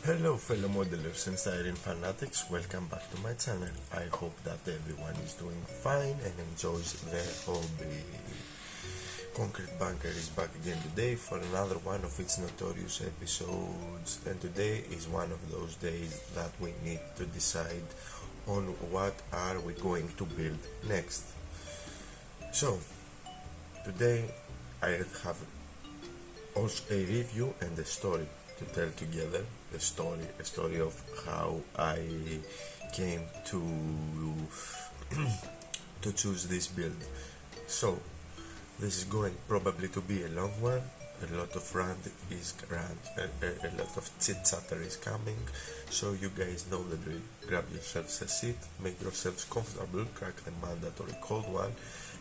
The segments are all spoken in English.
Hello fellow modelers and siren fanatics, welcome back to my channel. I hope that everyone is doing fine and enjoys their hobby. Concrete Bunker is back again today for another one of its notorious episodes, and today is one of those days that we need to decide on what are we going to build next. So today I have also a review and a story to tell together. A story of how I came to to choose this build. So this is going probably to be a long one. A lot of a lot of chit chatter is coming, so you guys know the drill. Grab yourselves a seat, make yourselves comfortable, crack the mandatory cold one,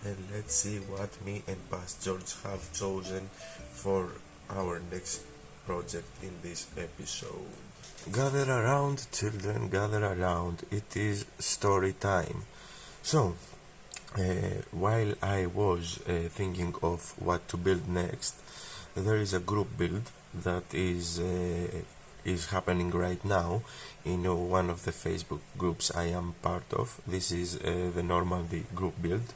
and let's see what me and Past George have chosen for our next project in this episode. Gather around, children, gather around. It is story time. So while I was thinking of what to build next, there is a group build that is happening right now in one of the Facebook groups I am part of. This is the Normandy group build,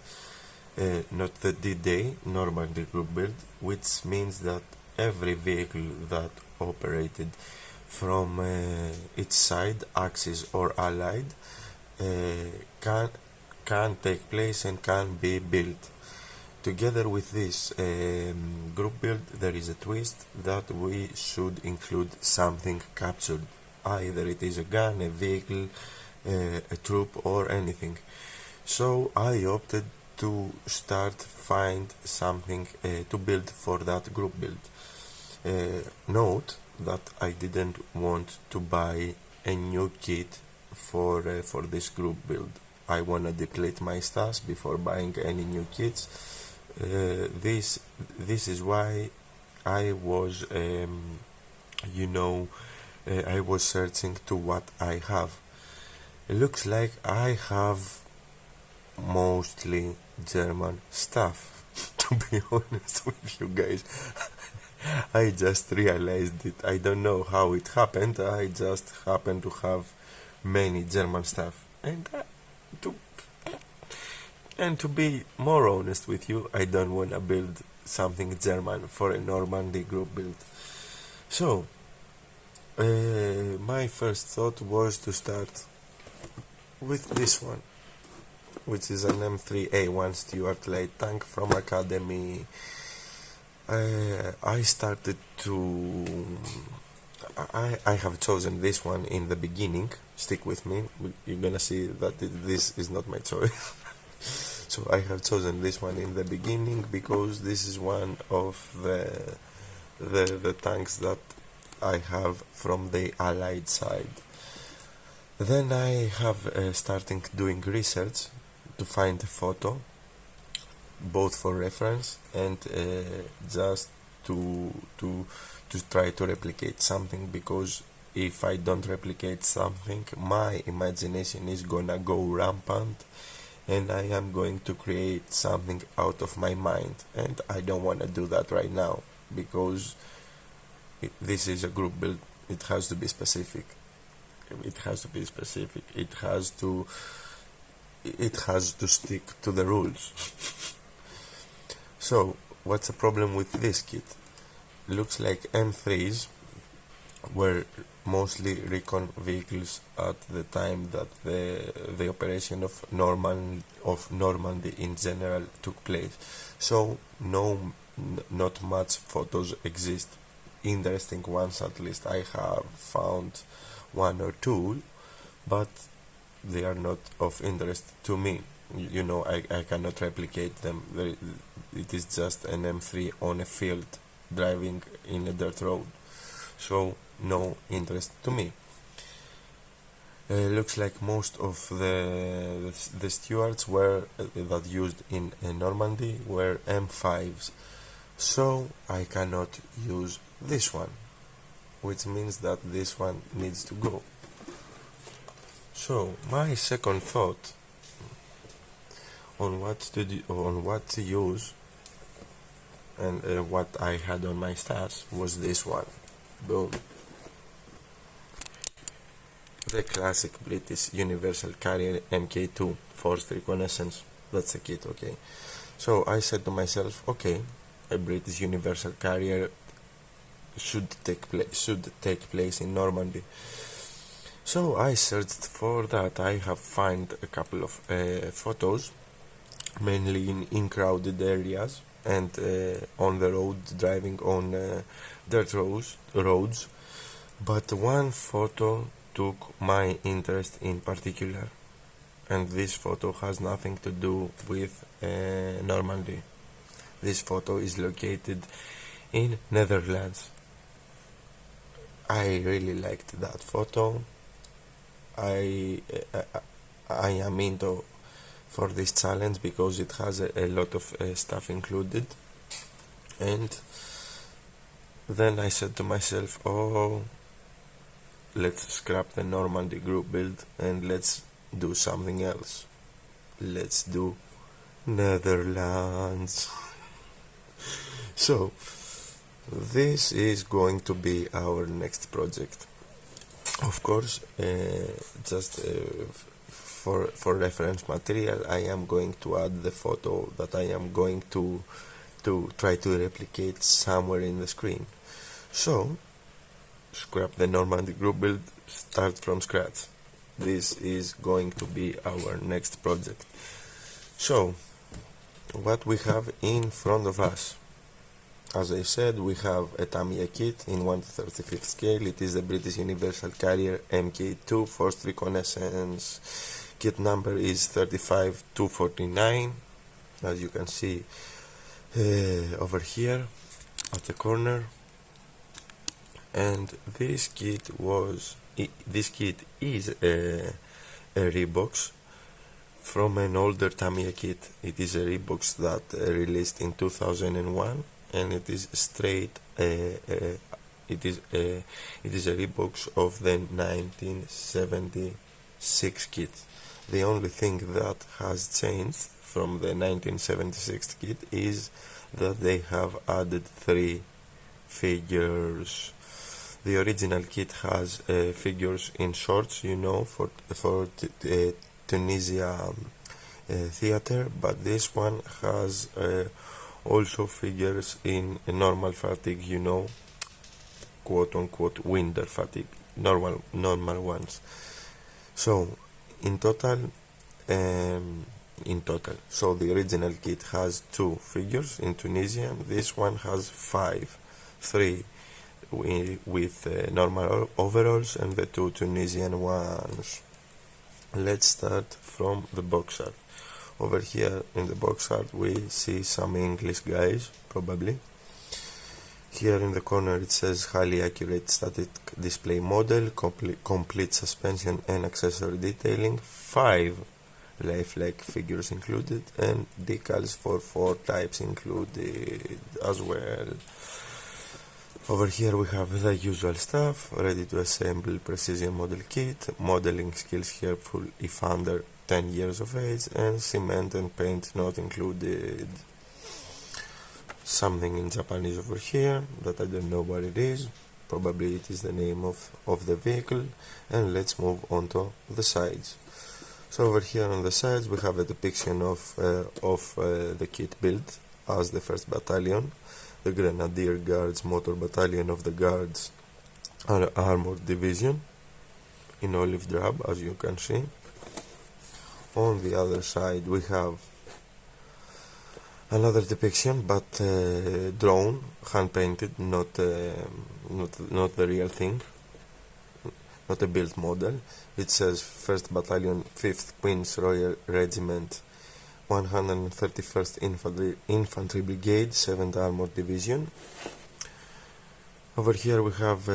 not the D-Day, Normandy group build, which means that every vehicle that operated from its side, Axis or Allied, can take place and can be built. Together with this group build, there is a twist that we should include something captured. Either it is a gun, a vehicle, a troop, or anything. So I opted to find something to build for that group build. Note that I didn't want to buy a new kit for this group build. I wanna deplete my stash before buying any new kits. This is why I was I was searching to what I have. It looks like I have mostly German stuff, to be honest with you guys. I just realized it. I don't know how it happened. I just happen to have many German stuff, and to be more honest with you, I don't want to build something German for a Normandy group build. So my first thought was to start with this one, which is an M3A1 Steveart light tank from Academy. I started to I have chosen this one in the beginning. Stick with me, you're gonna see that this is not my choice. So I have chosen this one in the beginning because this is one of the tanks that I have from the Allied side. Then I have starting doing research to find a photo, both for reference and just to try to replicate something, because if I don't replicate something, my imagination is gonna go rampant and I am going to create something out of my mind, and I don't want to do that right now because this is a group build. It has to be specific. It has to be specific. It has to stick to the rules. So what's the problem with this kit? Looks like M3s were mostly recon vehicles at the time that the operation of Normandy in general took place. So not much photos exist. Interesting ones, at least I have found one or two, but they are not of interest to me. I cannot replicate them. It is just an M3 on a field driving in a dirt road, so no interest to me. Looks like most of the Stewarts were that used in Normandy were M5s, so I cannot use this one, which means that this one needs to go. So my second thought on what to use and what I had on my stash was this one. Boom. the classic British Universal Carrier MkII Forced Reconnaissance. That's the kit, okay. So I said to myself, okay, a British Universal Carrier should take place in Normandy. So I searched for that. I have found a couple of photos, mainly in crowded areas and on the road, driving on dirt roads. But one photo took my interest in particular, and this photo has nothing to do with Normandy. This photo is located in Netherlands. I really liked that photo. I am into for this challenge because it has a lot of stuff included, and then I said to myself, oh, let's scrap the Normandy group build and let's do something else. Let's do Netherlands. So this is going to be our next project. Of course, just for reference material, I am going to add the photo that I am going to try to replicate somewhere in the screen. So, scrap the Normandy group build, start from scratch. This is going to be our next project. So, what we have in front of us. As I said, we have a Tamiya kit in 1/35 scale. It is the British Universal Carrier MkII Forced Reconnaissance. Kit number is 35249, as you can see over here at the corner. And this kit is a rebox from an older Tamiya kit. It is a rebox that released in 2001. And it is straight. It is a rebox of the 1976 kit. The only thing that has changed from the 1976 kit is that they have added 3 figures. The original kit has figures in shorts, you know, for Tunisia theater, but this one has also figures in normal fatigue, you know, quote-unquote winter fatigue, normal ones. So in total, so the original kit has 2 figures in Tunisian. This one has 3 with normal overalls and the 2 Tunisian ones. Let's start from the box art. Over here in the box art we see some English guys, probably. Here in the corner it says highly accurate static display model, complete suspension and accessory detailing, 5 lifelike figures included, and decals for 4 types included as well. Over here we have the usual stuff, ready to assemble precision model kit, modeling skills helpful if under 10 years of age, and cement and paint not included. Something in Japanese over here that I don't know what it is. Probably it is the name of the vehicle. And let's move on to the sides. So over here on the sides we have a depiction of the kit build as the 1st Battalion, the Grenadier Guards Motor Battalion of the Guards Armored Division in olive drab, as you can see. On the other side we have another depiction, but drawn, hand painted, not the real thing, not a built model. It says 1st Battalion, 5th Queen's Royal Regiment, 131st Infantry Brigade, 7th Armored Division. Over here we have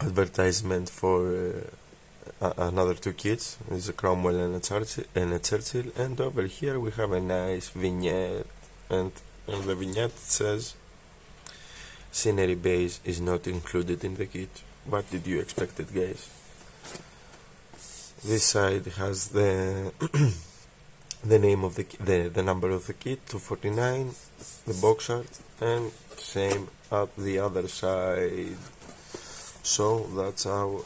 advertisement for another 2 kits. It's a Cromwell and a Churchill, and over here we have a nice vignette, and the vignette says scenery base is not included in the kit. What did you expect it, guys? This side has the the name of the number of the kit, 249, the box art, and same at the other side. So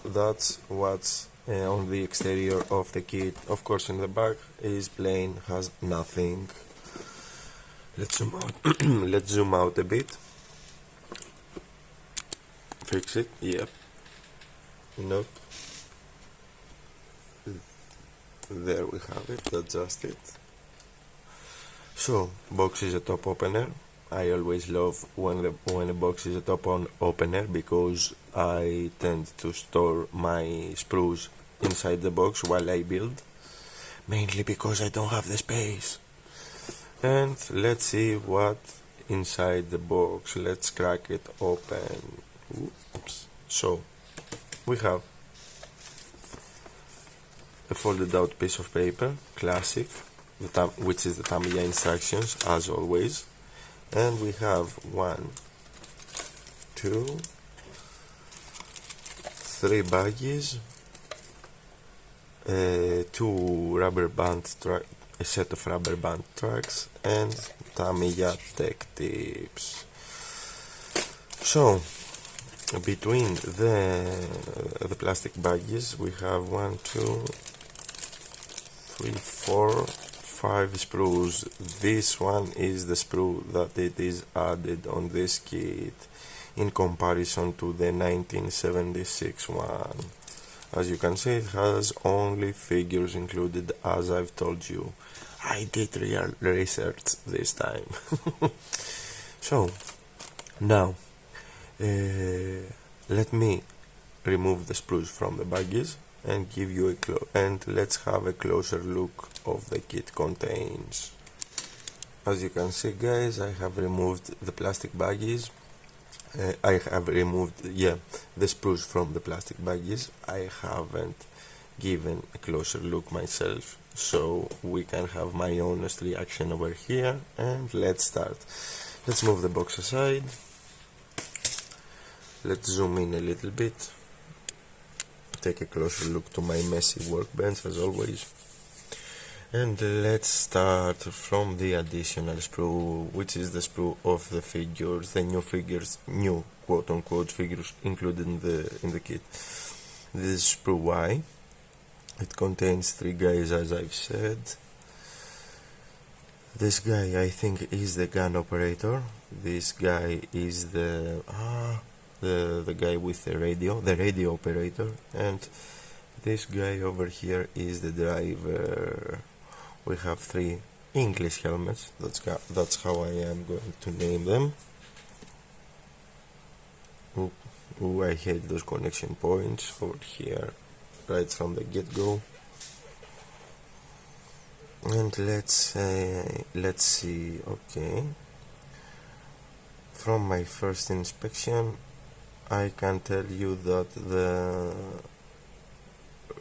that's what's on the exterior of the kit. Of course, in the back is plain, has nothing. Let's zoom out. Let's zoom out a bit. Fix it. Yep. Nope. There we have it. Adjust it. So, box is a top opener. I always love when a box is a top opener because I tend to store my sprues inside the box while I build, mainly because I don't have the space. And let's see what inside the box. Let's crack it open. Oops. So we have a folded out piece of paper, classic, which is the Tamiya instructions as always. And we have 1, 2, 3 baggies, 2 rubber band tracks, a set of rubber band tracks, and Tamiya tech tips. So between the plastic baggies we have 1, 2, 3, 4, 5 sprues. This one is the sprue that it is added on this kit in comparison to the 1976 one. As you can see, it has only figures included, as I've told you. I did real research this time. So now let me remove the sprues from the baggies and give you and let's have a closer look of the kit contains. As you can see, guys, I have removed the plastic baggies. I have removed the sprues from the plastic baggies. I haven't given a closer look myself, so we can have my honest reaction over here. And let's start. Let's move the box aside. Let's zoom in a little bit. Take a closer look to my messy workbench as always. And let's start from the additional sprue, which is the sprue of the figures, the new quote-unquote figures included in the kit. This is sprue Y. It contains 3 guys, as I've said. This guy, I think, is the gun operator. This guy is the guy with the radio operator, and this guy over here is the driver. We have 3 English helmets. That's how I am going to name them. Ooh, I hate those connection points over here right from the get-go. And let's see. Okay, from my first inspection I can tell you that the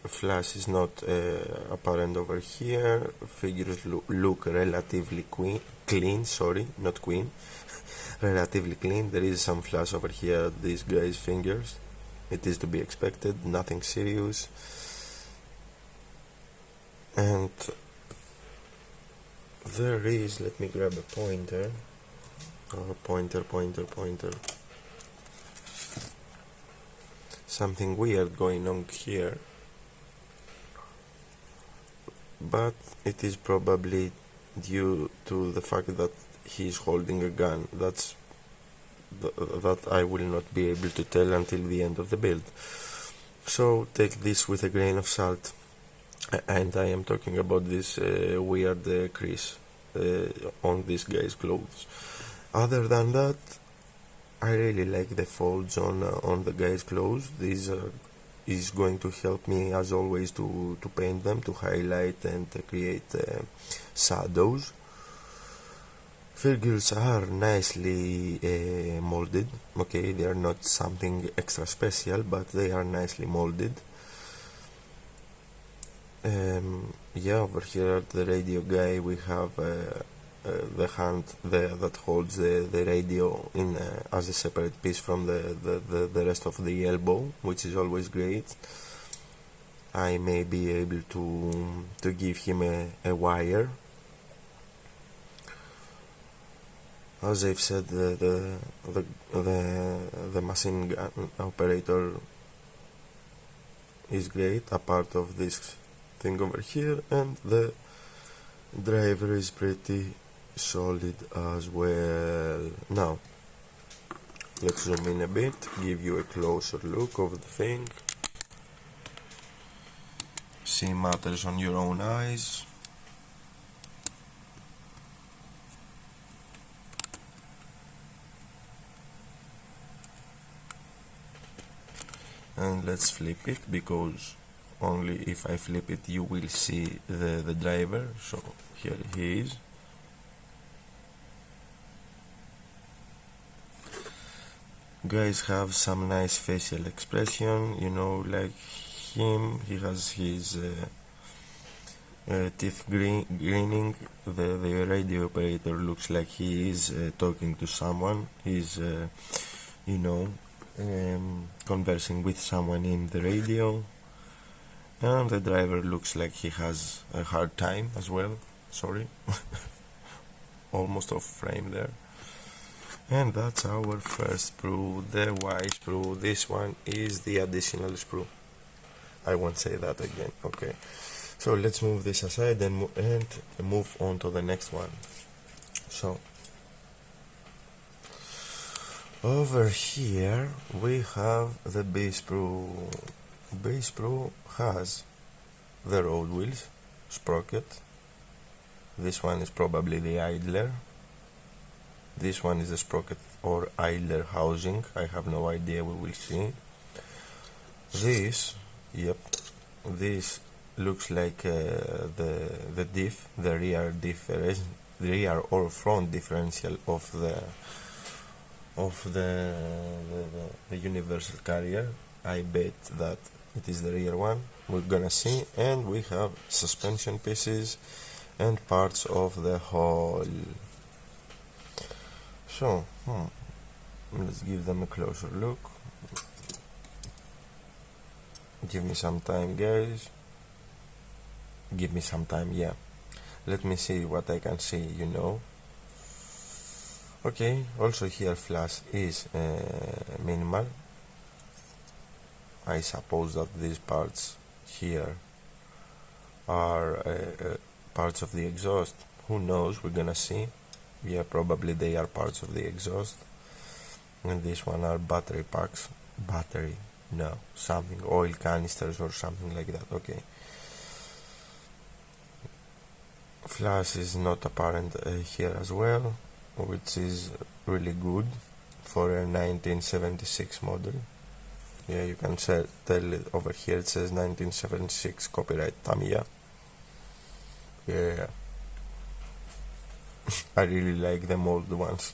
flash is not apparent over here. Figures look relatively clean, sorry, not queen. Relatively clean. There is some flash over here at these guys' fingers. It is to be expected, nothing serious. And there is, let me grab a pointer. Pointer. Something weird going on here, but it is probably due to the fact that he is holding a gun. That I will not be able to tell until the end of the build, so take this with a grain of salt. And I am talking about this weird crease on this guy's clothes. Other than that, I really like the folds on the guy's clothes. This is going to help me, as always, to paint them, to highlight and create shadows. Figures are nicely molded. Okay, they are not something extra special, but they are nicely molded. Over here at the radio guy we have the hand that holds the radio in as a separate piece from the rest of the elbow, which is always great. I may be able to give him a wire. As I've said, the machine gun operator is great, a part of this thing over here, and the driver is pretty solid as well. Now let's zoom in a bit, give you a closer look of the thing. See matters on your own eyes. And let's flip it, because only if I flip it you will see the driver. So here he is. Guys have some nice facial expression, you know, like him, he has his teeth grinning. The radio operator looks like he is talking to someone. He's you know, conversing with someone in the radio. And the driver looks like he has a hard time as well. Sorry. Almost off frame there. And that's our first sprue, the Y sprue. This one is the additional sprue. I won't say that again. Okay. So let's move this aside and move on to the next one. So over here we have the base sprue. Base sprue has the road wheels, sprocket. This one is probably the idler. This one is the sprocket or idler housing. I have no idea, we will see. This, yep, this looks like the diff, the rear difference, the rear or front differential of the universal carrier. I bet that it is the rear one. We're gonna see. And we have suspension pieces and parts of the hull. So let's give them a closer look. Give me some time, guys. Give me some time, yeah. Let me see what I can see, you know. Okay, also here flash is minimal. I suppose that these parts here are parts of the exhaust. Who knows, we're gonna see. Yeah, probably they are parts of the exhaust. And this one are battery packs. Battery, no, something, oil canisters or something like that. Okay. Flash is not apparent here as well, which is really good for a 1976 model. Yeah, you can tell it over here, it says 1976 copyright Tamiya. Yeah. I really like them old ones.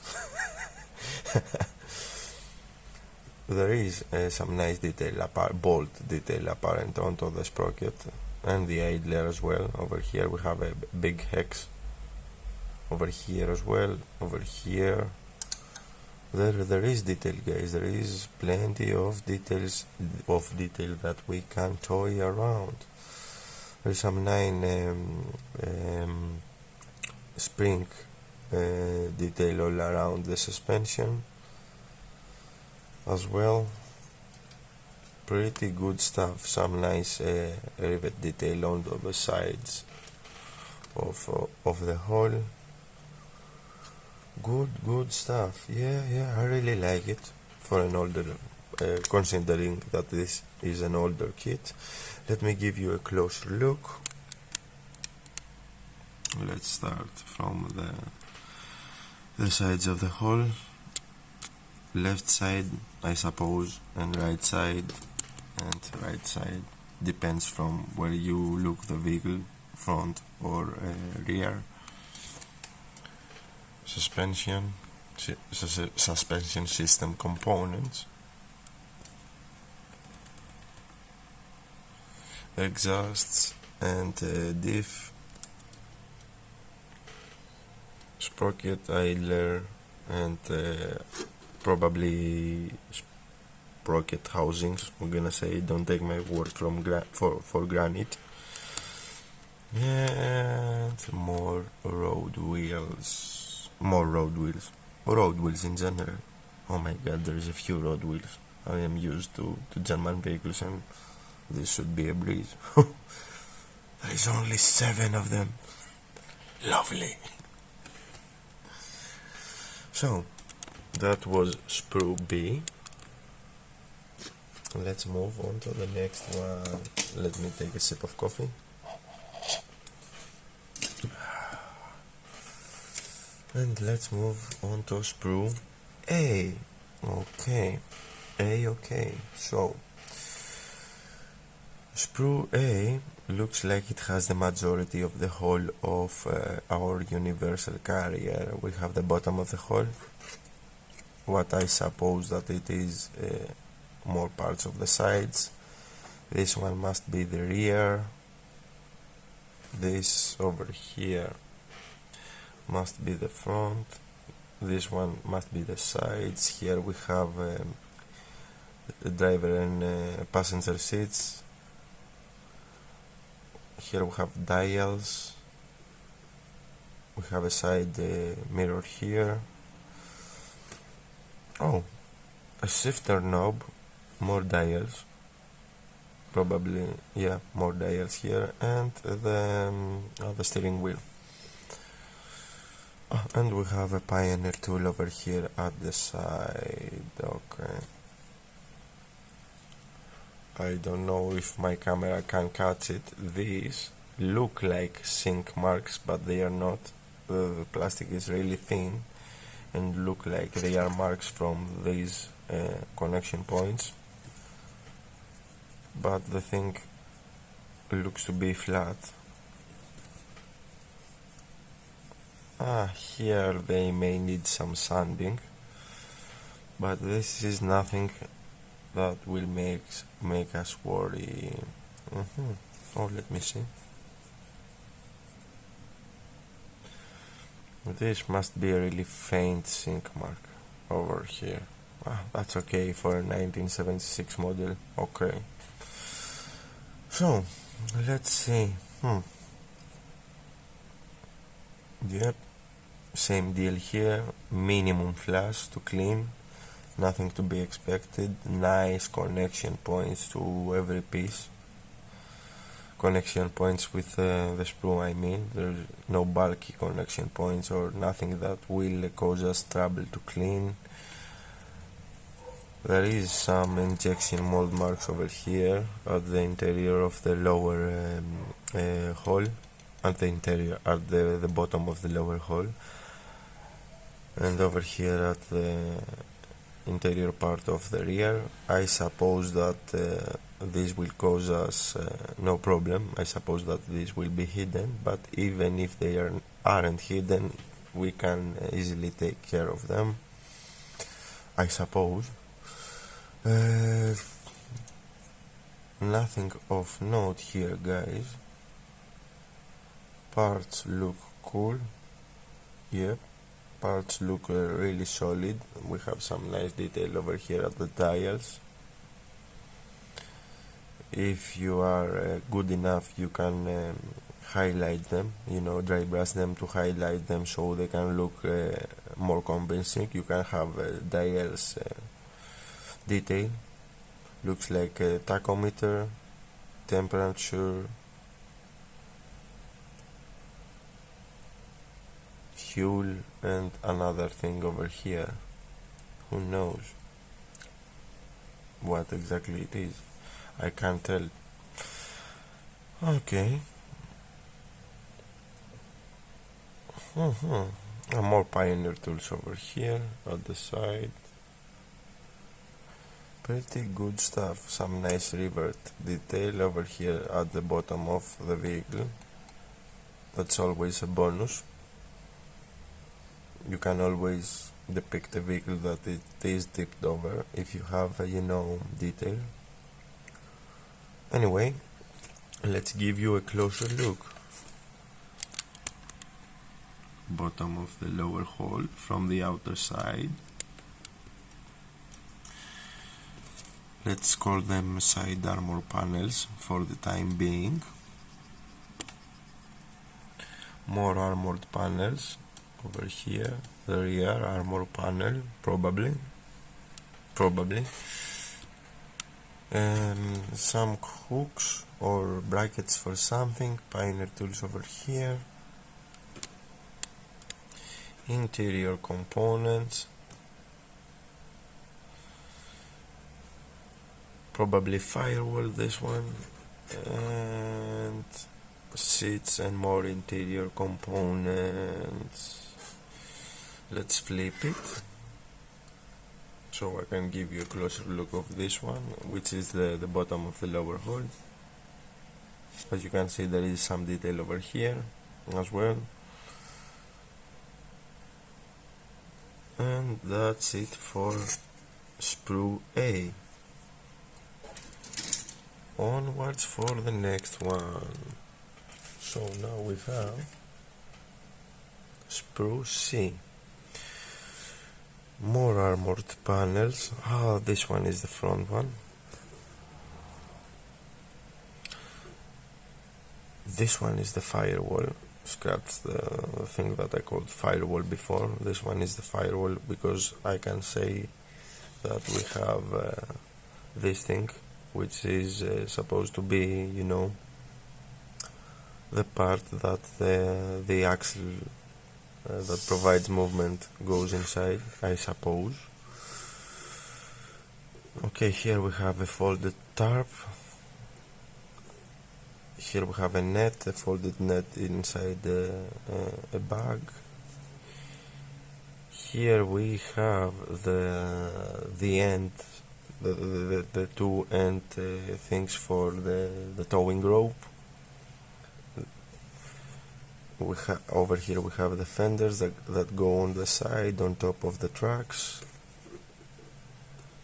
There is some nice detail, bolt detail apparent onto the sprocket and the idler as well. Over here we have a big hex. Over here as well. Over here. There is detail, guys. There is plenty of detail that we can toy around. There's some 9 spring detail all around the suspension as well. Pretty good stuff. Some nice rivet detail on the sides of the hull. Good stuff. Yeah, I really like it for an older, considering that this is an older kit. Let me give you a closer look. Let's start from the sides of the hull. Left side, I suppose, and right side, depends from where you look the vehicle, front or rear. Suspension system components, exhausts and diff, sprocket, idler, and probably sprocket housings. I'm gonna say, don't take my word for granted. And more road wheels. road wheels in general. Oh my god, there's a few road wheels. I am used to German vehicles and this should be a breeze. There is only 7 of them. Lovely. So, that was SPRY B. Let's move on to the next one. Let me take a sip of coffee. And let's move on to SPRY A. Okay. Okay. So, SPRY A looks like it has the majority of the hull of our universal carrier. We have the bottom of the hull. What I suppose that it is more parts of the sides. This one must be the rear. This over here must be the front. This one must be the sides. Here we have the driver and passenger seats. Here we have dials. We have a side mirror here. Oh, a shifter knob, more dials. Probably, yeah, more dials here, and the steering wheel. Oh, and we have a Pioneer tool over here at the side. Okay. I don't know if my camera can catch it. These look like sink marks, but they are not. The plastic is really thin and look like they are marks from these connection points, but the thing looks to be flat. Here they may need some sanding, but this is nothing that will make us worry. Oh, let me see. This must be a really faint sink mark over here. That's okay for a 1976 model. Okay. So, let's see. Yep. Same deal here. Minimum flash to clean. Nothing to be expected. Nice connection points to every piece. Connection points with the SPRY, I mean. There's no bulky connection points or nothing that will cause us trouble to clean. There is some injection mold marks over here at the interior of the lower hull, at the interior, at the bottom of the lower hull, and over here at the interior part of the rear. I suppose that this will cause us no problem. I suppose that this will be hidden, but even if they aren't hidden, we can easily take care of them, I suppose. Nothing of note here, guys. Parts look cool. Yep, parts look really solid. We have some nice detail over here at the dials. If you are good enough, you can highlight them, dry brush them to highlight them so they can look more convincing. You can have dials detail. Looks like a tachometer, temperature, fuel, and another thing over here. Who knows what exactly it is? I can't tell. Okay. More Pioneer tools over here at the side. Pretty good stuff. Some nice revert detail over here at the bottom of the vehicle. That's always a bonus. You can always depict a vehicle that it is tipped over if you have detail. Anyway, let's give you a closer look. Bottom of the lower hull from the outer side. Let's call them side armor panels for the time being. More armored panels over here, the rear armor panel, probably, some hooks or brackets for something, Pioneer tools over here, interior components, probably firewall, this one, and seats and more interior components. Let's flip it so I can give you a closer look of this one, which is the bottom of the lower hull. As you can see, there is some detail over here as well. And that's it for sprue A. Onwards for the next one. So now we have sprue C. More armored panels. This one is the front one. This one is the firewall. Scratch the thing that I called firewall before. This one is the firewall because I can say that we have this thing, which is supposed to be, you know, the part that the axle that provides movement goes inside, I suppose. Okay, here we have a folded tarp. Here we have a net, a folded net inside a bag. Here we have the end, the two end things for the towing rope. Over here we have the fenders that go on the side on top of the tracks.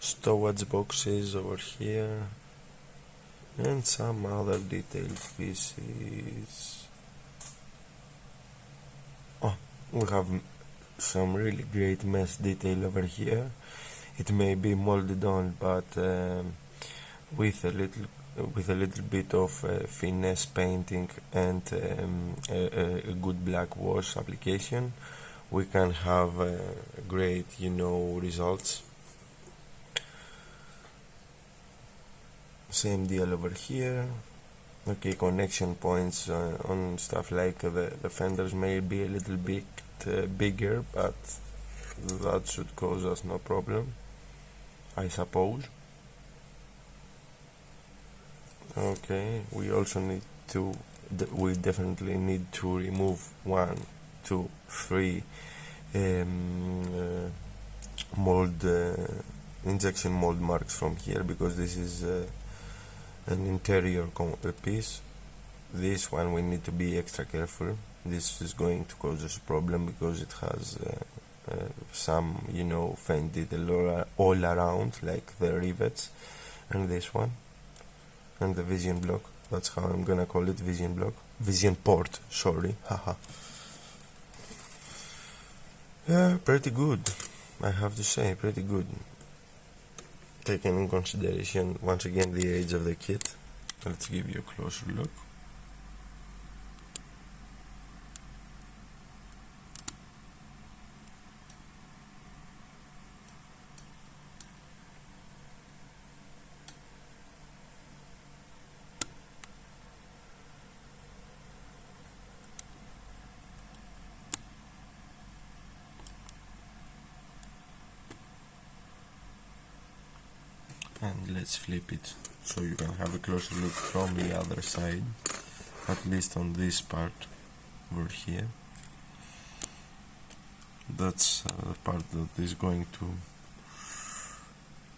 Stowage boxes over here. And some other detailed pieces. Oh, we have some really great mesh detail over here. It may be molded on, but with a little bit of finesse painting and a good black wash application, we can have great, you know, results. Same deal over here. Okay, connection points on stuff like the fenders may be a little bit bigger, but that should cause us no problem, I suppose. Okay, we also need to, we definitely need to remove 1, 2, 3 mold injection mold marks from here, because this is an interior piece. This one we need to be extra careful. This is going to cause us a problem because it has some, you know, faint detail all around, like the rivets, and this one, and the vision block. That's how I'm gonna call it, vision block, vision port, sorry, haha. Yeah, pretty good, I have to say, pretty good, taking in consideration once again the age of the kit. Let's give you a closer look. And let's flip it so you can have a closer look from the other side, at least on this part over here. That's the part that is going to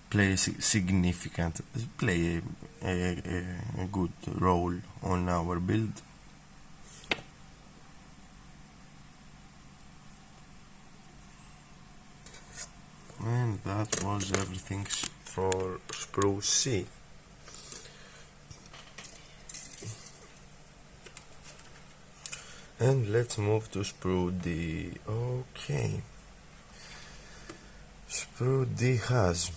play a good role on our build. And that was everything for sprue C. And let's move to sprue D. Okay, sprue D has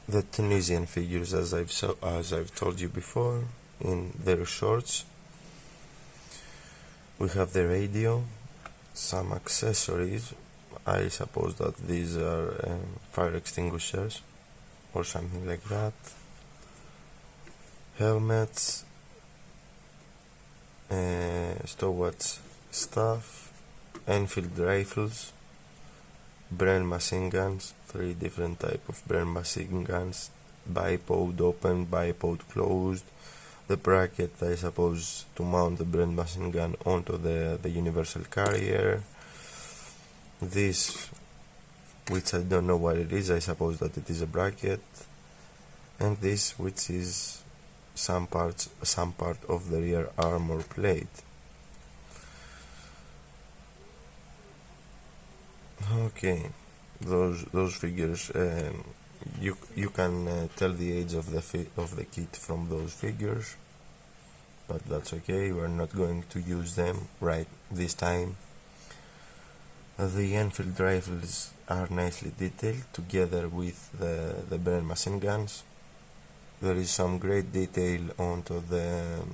the Tunisian figures, as I've told you before in their shorts. We have the radio, some accessories. I suppose that these are fire extinguishers or something like that. Helmets, Steveart stuff, Enfield rifles, Bren machine guns, 3 different type of Bren machine guns, bipod open, bipod closed, the bracket I suppose to mount the Bren machine gun onto the universal carrier, this which I don't know what it is, I suppose that it is a bracket, and this which is some part of the rear armor plate. Okay, those figures, you can tell the age of the kit from those figures, but that's okay, we're not going to use them right this time. The Enfield rifles are nicely detailed together with the Bren machine guns. There is some great detail onto the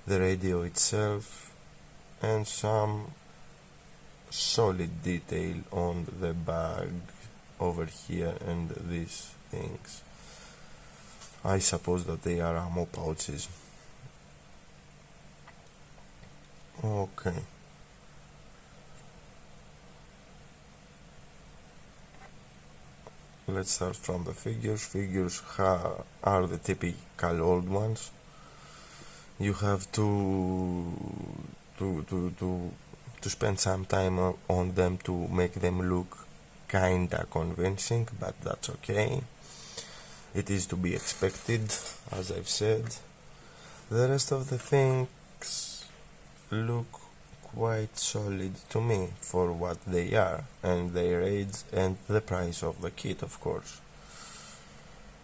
radio itself and some solid detail on the bag over here and these things. I suppose that they are ammo pouches. Okay. Let's start from the figures. Figures are the typical old ones. You have to spend some time on them to make them look kinda convincing, but that's okay. It is to be expected, as I've said. The rest of the things look quite solid to me for what they are, and their age and the price of the kit, of course.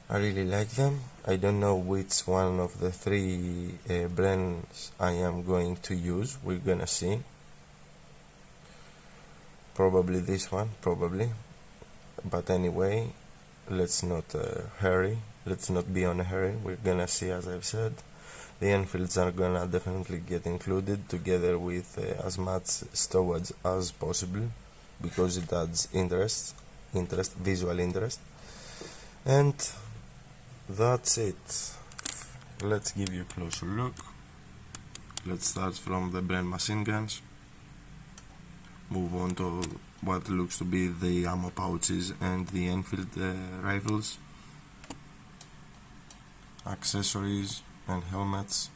I really like them. I don't know which one of the 3 brands I am going to use. We're gonna see. Probably this one, probably. But anyway, let's not hurry. Let's not be on a hurry. We're gonna see, as I've said. The Enfields are gonna definitely get included together with as much Steveart as possible, because it adds visual interest. And that's it. Let's give you a closer look. Let's start from the Bren machine guns, move on to what looks to be the ammo pouches and the Enfield rifles, accessories and helmets.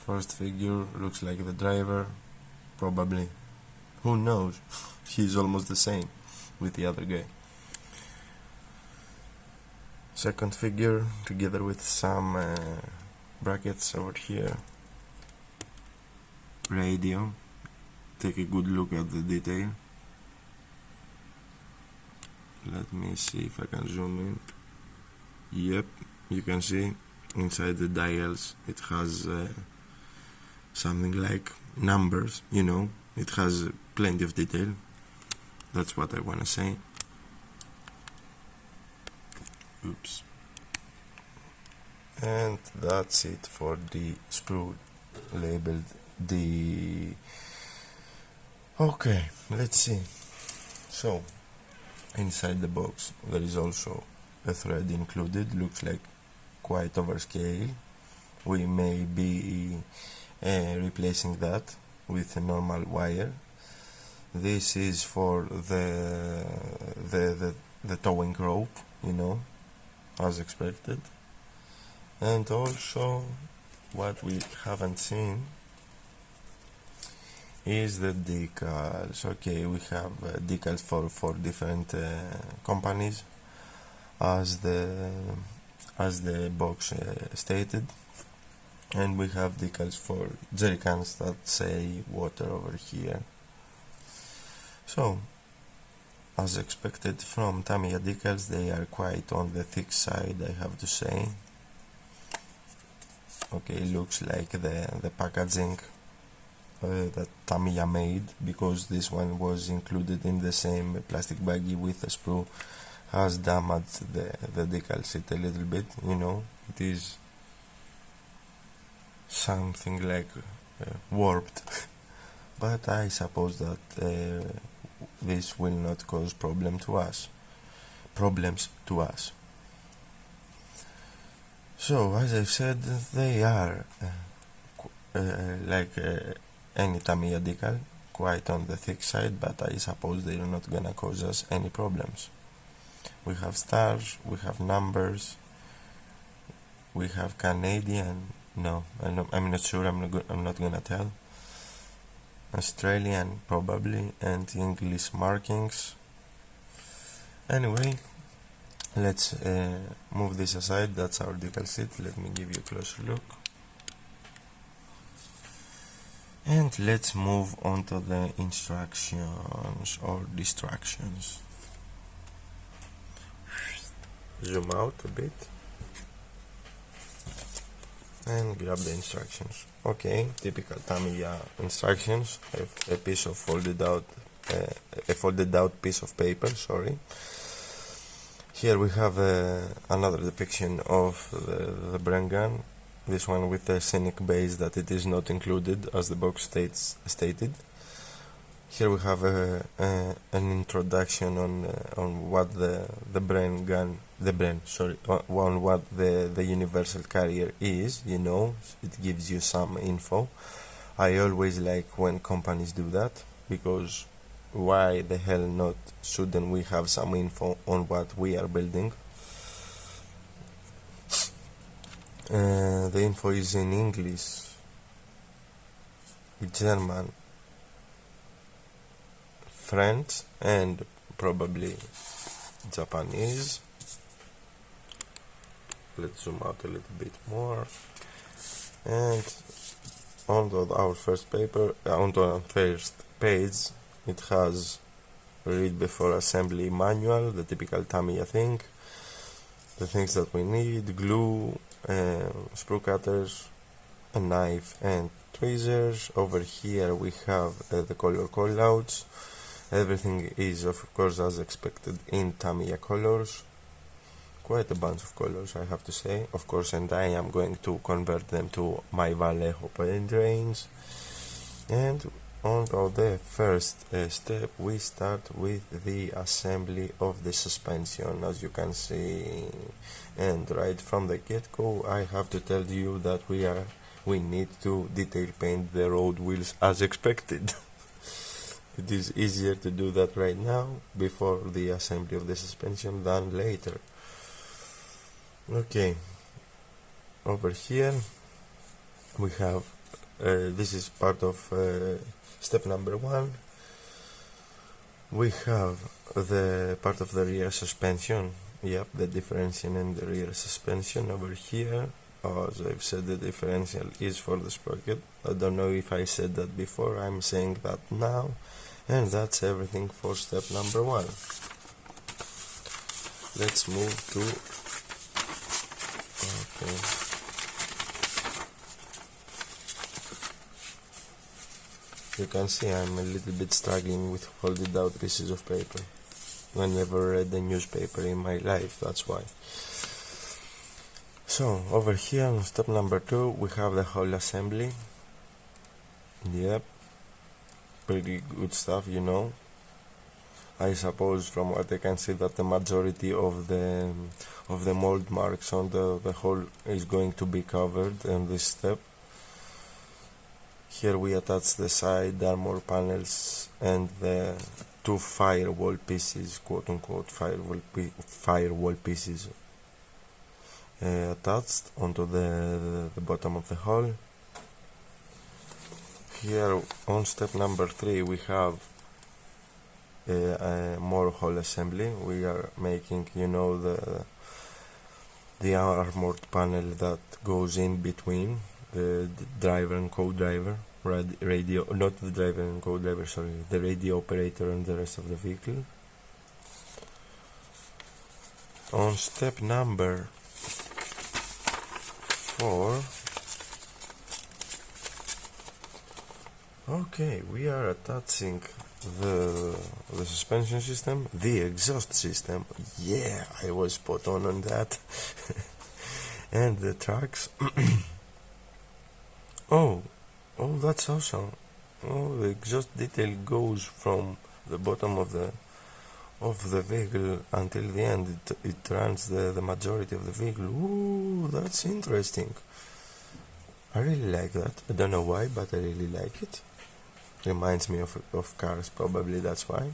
First figure looks like the driver, probably. Who knows? He's almost the same with the other guy. Second figure, together with some brackets over here. Radio. Take a good look at the detail. Let me see if I can zoom in. Yep, you can see inside the dials it has something like numbers, you know, it has plenty of detail. That's what I want to say. Oops. And that's it for the SPRY labeled the... Okay, let's see. So, inside the box there is also a thread included. Looks like quite overscale. We may be replacing that with a normal wire. This is for the towing rope, you know, as expected. And also what we haven't seen is the decals. Okay, we have decals for different companies, as the box stated, and we have decals for jerry cans that say water over here. So, as expected from Tamiya decals, they are quite on the thick side, I have to say. Okay, looks like the packaging that Tamiya made, because this one was included in the same plastic baggie with the SPRY, has damaged the decal sheet a little bit, you know. It is something like warped. but I suppose that this will not cause problems to us. So, as I've said, they are like any Tamiya decal, quite on the thick side, but I suppose they're not gonna cause us any problems. We have stars, we have numbers, we have Canadian, no, I'm not sure, I'm not gonna tell. Australian probably, and English markings. Anyway, let's move this aside. That's our decal sheet. Let me give you a closer look. And let's move on to the instructions or distractions. Zoom out a bit and grab the instructions. Okay, typical Tamiya instructions. A piece of folded out piece of paper. Sorry. Here we have another depiction of the Bren gun. This one with the scenic base that it is not included, as the box stated. Here we have an introduction on what the Bren gun, on what the universal carrier is. You know, it gives you some info. I always like when companies do that, because why the hell not shouldn't we have some info on what we are building? The info is in English, German, French, and probably Japanese. Let's zoom out a little bit more. And onto our first paper, onto our first page, it has read before assembly manual, the typical Tamiya thing, the things that we need: glue, sprue cutters, a knife, and tweezers. Over here we have the color callouts. Everything is of course as expected in Tamiya colors, quite a bunch of colors I have to say, of course, and I am going to convert them to my Vallejo paint range. And on to the first step, we start with the assembly of the suspension, as you can see. And right from the get-go I have to tell you that we need to detail paint the road wheels as expected. It is easier to do that right now before the assembly of the suspension than later. Okay, over here we have this is part of step number 1. We have the part of the rear suspension. Yep, the differential and the rear suspension over here. As I've said, the differential is for the sprocket. I don't know if I said that before, I'm saying that now. And that's everything for step number 1. Let's move to... Okay. You can see I'm a little bit struggling with folded out pieces of paper. I never read a newspaper in my life, that's why. So, over here on step number 2, we have the whole assembly. Yep, pretty good stuff, you know. I suppose from what I can see that the majority of the mold marks on the hull is going to be covered in this step. Here we attach the side armor panels and the 2 firewall pieces, quote unquote firewall pieces, attached onto the bottom of the hull. Here on step number 3 we have more hull assembly. We are making, you know, the armored panel that goes in between the driver and co-driver, radio, not the driver and co-driver, sorry, the radio operator and the rest of the vehicle. On step number 4, okay, we are attaching the suspension system, the exhaust system, yeah, I was spot on that, and the tracks. Oh, that's awesome. Oh, the exhaust detail goes from the bottom of the vehicle until the end. It runs the majority of the vehicle. Ooh, that's interesting. I really like that. I don't know why, but I really like it. Reminds me of cars, probably that's why.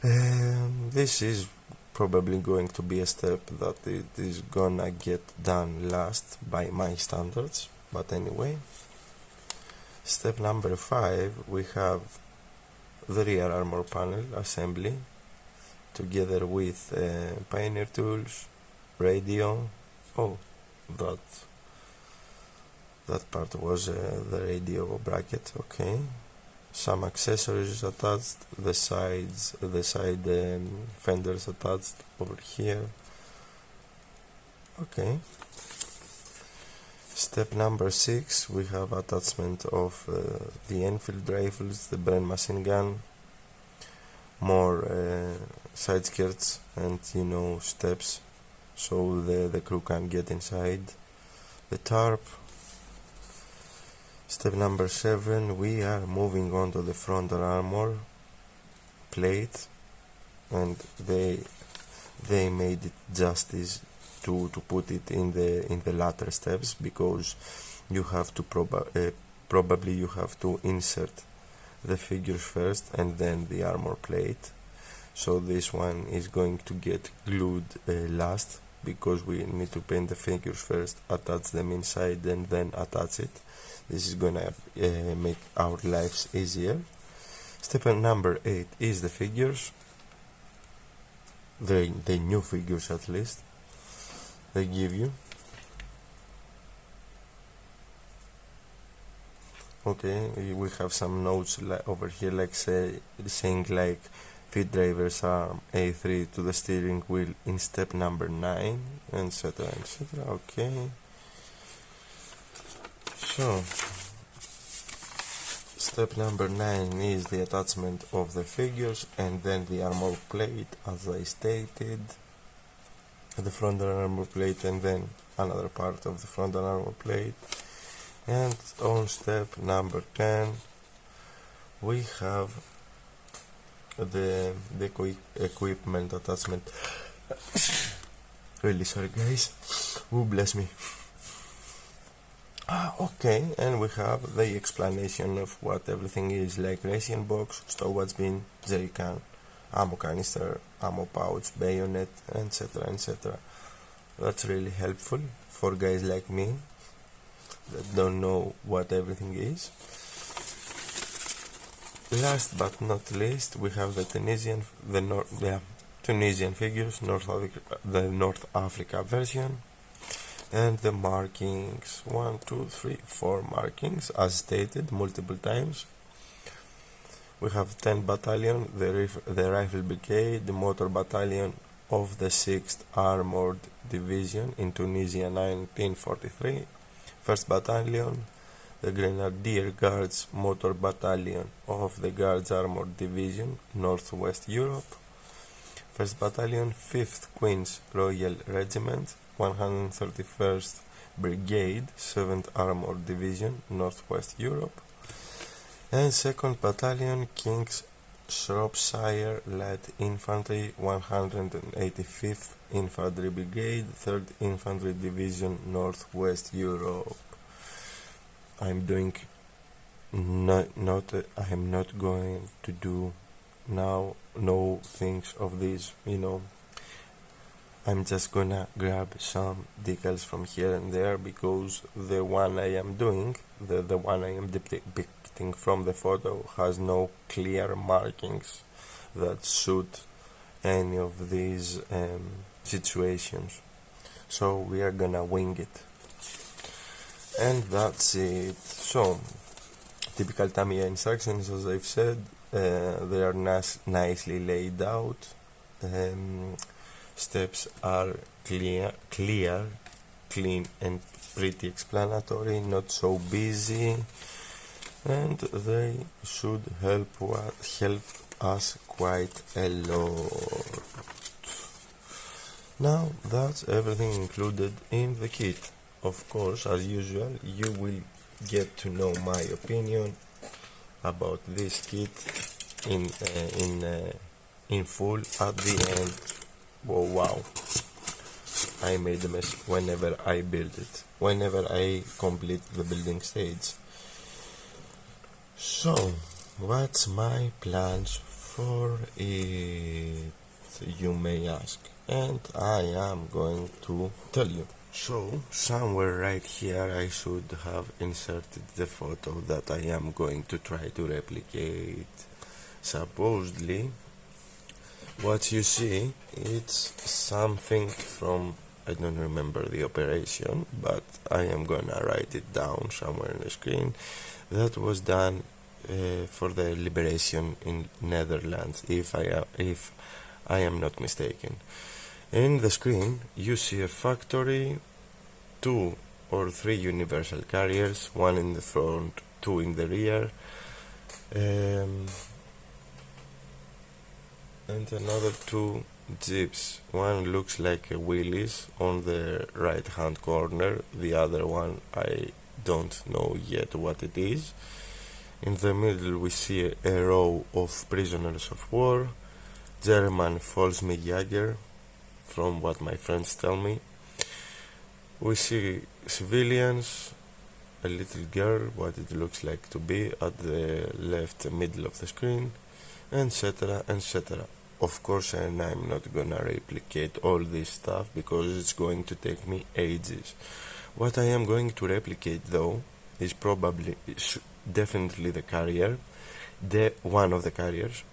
This is probably going to be a step that it is gonna get done last by my standards, but anyway. Step number 5, we have the rear armor panel assembly together with Pioneer tools, radio. Oh, that part was the radio bracket. Okay, some accessories attached, the side fenders attached over here. Okay. Step number 6, we have attachment of the Enfield rifles, the Bren machine gun, more side skirts and steps so the crew can get inside, the tarp. Step number 7, we are moving on to the frontal armor plate, and they made it justice to put it in the latter steps, because you have to probably you have to insert the figures first and then the armor plate. So this one is going to get glued last, because we need to paint the figures first, attach them inside and then attach it. This is gonna make our lives easier. Step number 8 is the figures, the new figures at least they give you. Okay, we have some notes over here, like saying like feed drivers arm A3 to the steering wheel in step number 9, etc, etc. Okay, so step number 9 is the attachment of the figures and then the armor plate, as I stated, the frontal armor plate and then another part of the frontal armor plate. And on step number 10 we have the equipment attachment. Really sorry guys, oh bless me. Okay, and we have the explanation of what everything is, like ration box, storage bin, jerry can, ammo canister, ammo pouch, bayonet, etc, etc. That's really helpful for guys like me that don't know what everything is. Last but not least, we have the Tunisian figures, the North Africa version, and the markings. 1, 2, 3, 4 markings, as stated multiple times. We have 10 battalion, the rifle brigade, the motor battalion of the 6th Armored Division in Tunisia 1943, 1st Battalion, the Grenadier Guards Motor Battalion of the Guards Armored Division, Northwest Europe, 1st Battalion, 5th Queen's Royal Regiment, 131st Brigade, 7th Armored Division, Northwest Europe, and 2nd Battalion, King's Shropshire Light Infantry, 185th Infantry Brigade, 3rd Infantry Division, Northwest Europe. I'm not going to do now no things of these, I'm just gonna grab some decals from here and there, because the one I am doing, the one I am depicting from the photo, has no clear markings that suit any of these situations. So we are gonna wing it. And that's it. So, typical Tamiya instructions, as I've said, they are nicely laid out. Steps are clean and pretty explanatory, not so busy, and they should help us quite a lot. Now that's everything included in the kit. Of course, as usual, you will get to know my opinion about this kit in full at the end. Oh wow, I made a mess whenever I build it, whenever I complete the building stage. So what's my plans for it, you may ask, and I am going to tell you. So somewhere right here I should have inserted the photo that I am going to try to replicate. Supposedly what you see, it's something from, I don't remember the operation, but I am gonna write it down somewhere on the screen, that was done for the liberation in Netherlands, if I am not mistaken. In the screen you see a factory, 2 or 3 universal carriers, 1 in the front, 2 in the rear, and another 2 jeeps. One looks like a Willys on the right hand corner, the other one I don't know yet what it is. In the middle we see a row of prisoners of war, German Volksjäger, from what my friends tell me. We see civilians, a little girl, what it looks like to be at the left middle of the screen, etc, etc. Of course, and I'm not gonna replicate all this stuff because it's going to take me ages. What I am going to replicate though is definitely the carrier, one of the carriers,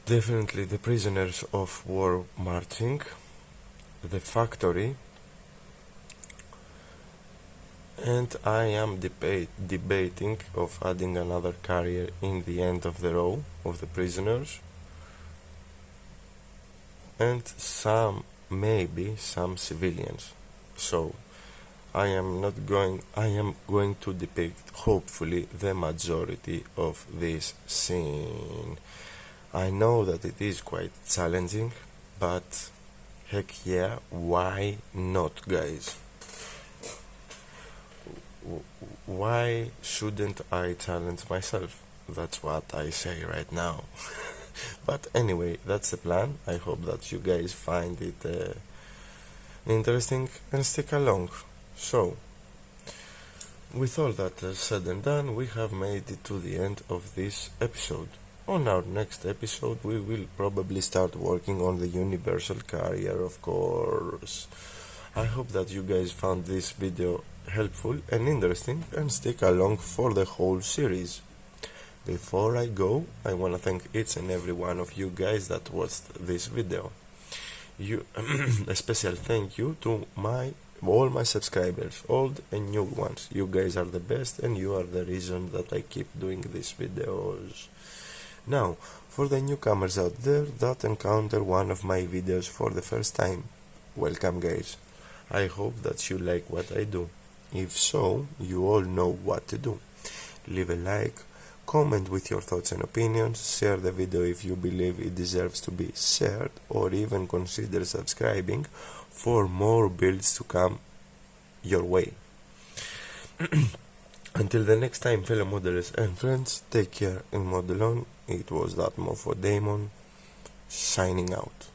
definitely the prisoners of war marching, the factory, and I am debating of adding another carrier in the end of the row of the prisoners, and maybe some civilians. So I am going to depict hopefully the majority of this scene. I know that it is quite challenging, but heck yeah, why not, guys? Why shouldn't I challenge myself? That's what I say right now. But anyway, that's the plan. I hope that you guys find it interesting and stick along. So, with all that said and done, we have made it to the end of this episode. On our next episode, we will probably start working on the universal carrier, of course. I hope that you guys found this video helpful and interesting and stick along for the whole series. Before I go, I want to thank each and every one of you guys that watched this video. A special thank you to all my subscribers, old and new ones. You guys are the best and you are the reason that I keep doing these videos. Now, for the newcomers out there that encounter one of my videos for the first time, welcome guys. I hope that you like what I do. If so, you all know what to do. Leave a like, comment with your thoughts and opinions, share the video if you believe it deserves to be shared, or even consider subscribing for more builds to come your way. Until the next time, fellow modelers and friends, take care and model on. It was that Mofo Damon, signing out.